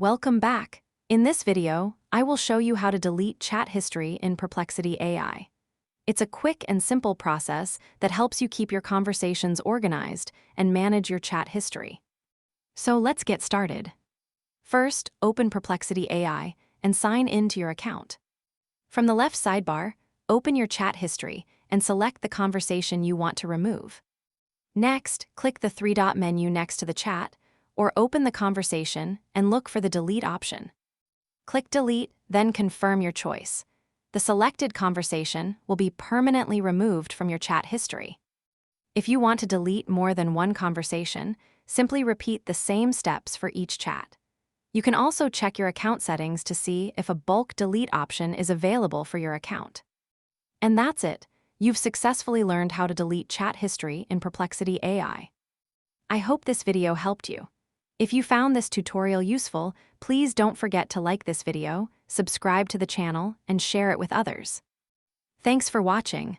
Welcome back. In this video, I will show you how to delete chat history in Perplexity AI. It's a quick and simple process that helps you keep your conversations organized and manage your chat history. So let's get started. First, open Perplexity AI and sign in to your account. From the left sidebar, open your chat history and select the conversation you want to remove. Next, click the three-dot menu next to the chat, or open the conversation and look for the Delete option. Click Delete, then confirm your choice. The selected conversation will be permanently removed from your chat history. If you want to delete more than one conversation, simply repeat the same steps for each chat. You can also check your account settings to see if a bulk delete option is available for your account. And that's it. You've successfully learned how to delete chat history in Perplexity AI. I hope this video helped you. If you found this tutorial useful, please don't forget to like this video, subscribe to the channel, and share it with others. Thanks for watching.